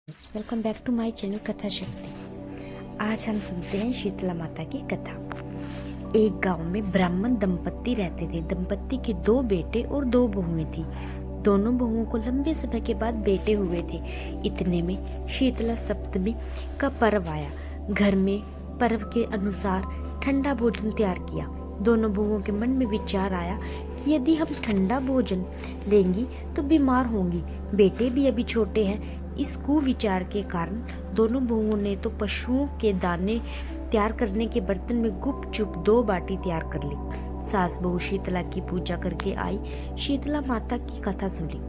Welcome back to my channel Katha Shakti. आज हम सुनते हैं शीतला माता की कथा। एक गांव में ब्राह्मण दंपत्ति रहते थे। दंपत्ति के 2 बेटे और 2 बहुएं थी। दोनों बहुओं को लंबे समय के बाद बेटे हुए थे। इतने में शीतला सप्तमी का पर्व आया। घर में पर्व के अनुसार ठंडा भोजन तैयार किया। दोनों बहुओं के मन में विचार आया कि यदि हम ठंडा भोजन लेंगी तो बीमार होंगी। बेटे भी अभी छोटे हैं। इस कुविचार के कारण दोनों बहुओं ने तो पशुओं के दाने तैयार करने के बर्तन में गुपचुप 2 बाटी तैयार कर ली। सास बहू शीतला की पूजा करके आई। शीतला माता की कथा सुनी।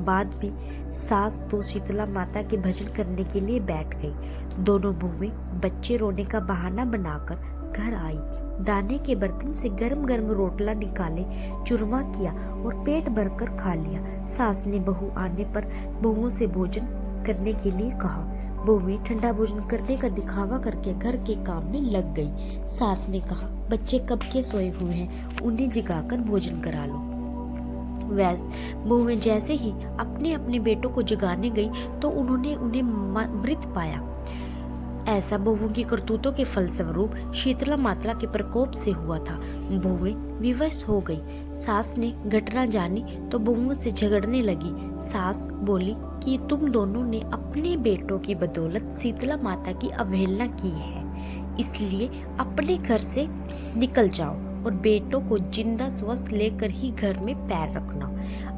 बाद में सास तो शीतला माता के भजन करने के लिए बैठ गई। दोनों बहुएं बच्चे रोने का बहाना बनाकर घर आई। दाने के बर्तन से गरम गरम रोटला निकाले, चूरमा किया और पेट भरकर खा लिया। सास ने बहू आने पर बहुओं से भोजन करने के लिए कहा। बहुएं ठंडा भोजन करने का दिखावा करके घर के काम में लग गई। सास ने कहा, बच्चे कब के सोए हुए हैं, उन्हें जगाकर भोजन करा लो। बहुएं जैसे ही अपने अपने बेटों को जगाने गई तो उन्होंने उन्हें मृत पाया। ऐसा बहुओं की करतूतों के फलस्वरूप शीतला माता के प्रकोप से हुआ था। बहुएं विवश हो गई। सास ने घटना जानी तो बहुओं से झगड़ने लगी। सास बोली कि तुम दोनों ने अपने बेटों की बदौलत शीतला माता की अवहेलना की है, इसलिए अपने घर से निकल जाओ और बेटों को जिंदा स्वस्थ लेकर ही घर में पैर रखना।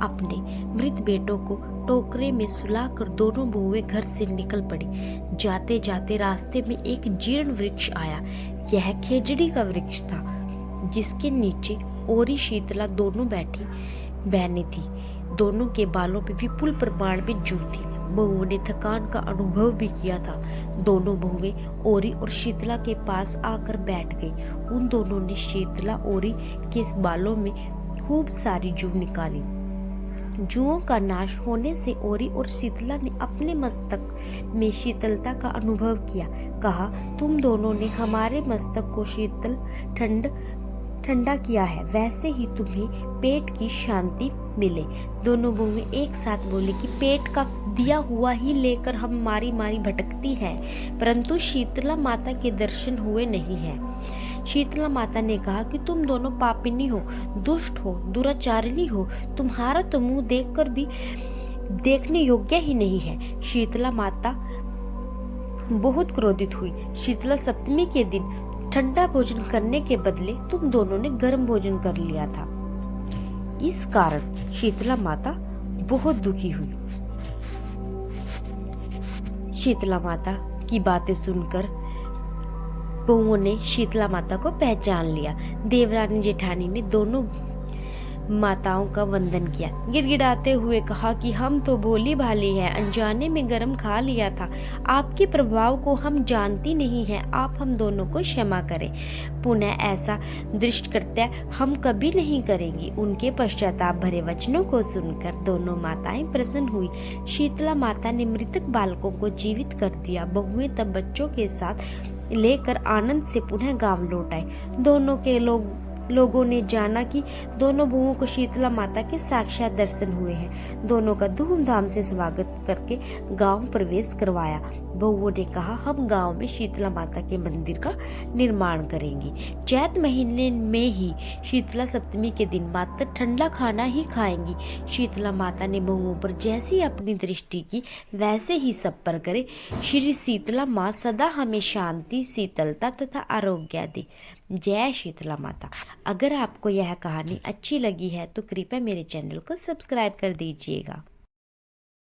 अपने मृत बेटों को टोकरे में सुलाकर दोनों बहुएं घर से निकल पड़ी। जाते जाते रास्ते में एक जीर्ण वृक्ष आया। यह खेजड़ी का वृक्ष था, जिसके नीचे ओरी शीतला दोनों बैठी बहनें थी। दोनों के बालों में विपुल प्रमाण में जू थी। बहुओं ने थकान का अनुभव भी किया था। दोनों बहुएं ओरी और शीतला के पास आकर बैठ गई। उन दोनों ने शीतला ओरी के बालों में खूब सारी जू निकाली। जुओं का नाश होने से ओरी और शीतला ने अपने मस्तक में शीतलता का अनुभव किया। कहा, तुम दोनों ने हमारे मस्तक को शीतल ठंडा किया है, वैसे ही तुम्हें पेट की शांति मिले। दोनों बहुएं एक साथ बोली कि पेट का दिया हुआ ही लेकर हम मारी मारी भटकती हैं, परंतु शीतला माता के दर्शन हुए नहीं हैं। शीतला माता ने कहा कि तुम दोनों पापिनी हो, दुष्ट हो, दुराचारिणी हो। तुम्हारा तो मुंह देखकर भी देखने योग्य ही नहीं है। शीतला माता बहुत क्रोधित हुई। शीतला सप्तमी के दिन ठंडा भोजन करने के बदले तुम दोनों ने गर्म भोजन कर लिया था। इस कारण शीतला माता बहुत दुखी हुई। शीतला माता की बातें सुनकर बहुओं ने शीतला माता को पहचान लिया। देवरानी जेठानी ने दोनों माताओं का वंदन किया। गिड़गिड़ाते हुए कहा कि हम तो भोली भाली हैं, अनजाने में गरम खा लिया था। आपके प्रभाव को हम जानती नहीं हैं, आप हम दोनों को क्षमा करें। पुनः ऐसा दृष्ट कृत्य हम कभी नहीं करेंगी। उनके पश्चाताप भरे वचनों को सुनकर दोनों माताएं प्रसन्न हुई। शीतला माता ने मृतक बालकों को जीवित कर दिया। बहुएं तब बच्चों के साथ लेकर आनंद से पुनः गांव लौट आए। दोनों के लोगों ने जाना कि दोनों बहुओं को शीतला माता के साक्षात दर्शन हुए हैं। दोनों का धूमधाम से स्वागत करके गांव प्रवेश करवाया। बहुओं ने कहा, हम गांव में शीतला माता के मंदिर का निर्माण करेंगी। चैत महीने में ही शीतला सप्तमी के दिन मात्र ठंडा खाना ही खाएंगी। शीतला माता ने बहुओं पर जैसी अपनी दृष्टि की वैसे ही सब पर करे। श्री शीतला माँ सदा हमें शांति, शीतलता तथा आरोग्य दे। जय शीतला माता। अगर आपको यह कहानी अच्छी लगी है तो कृपया मेरे चैनल को सब्सक्राइब कर दीजिएगा।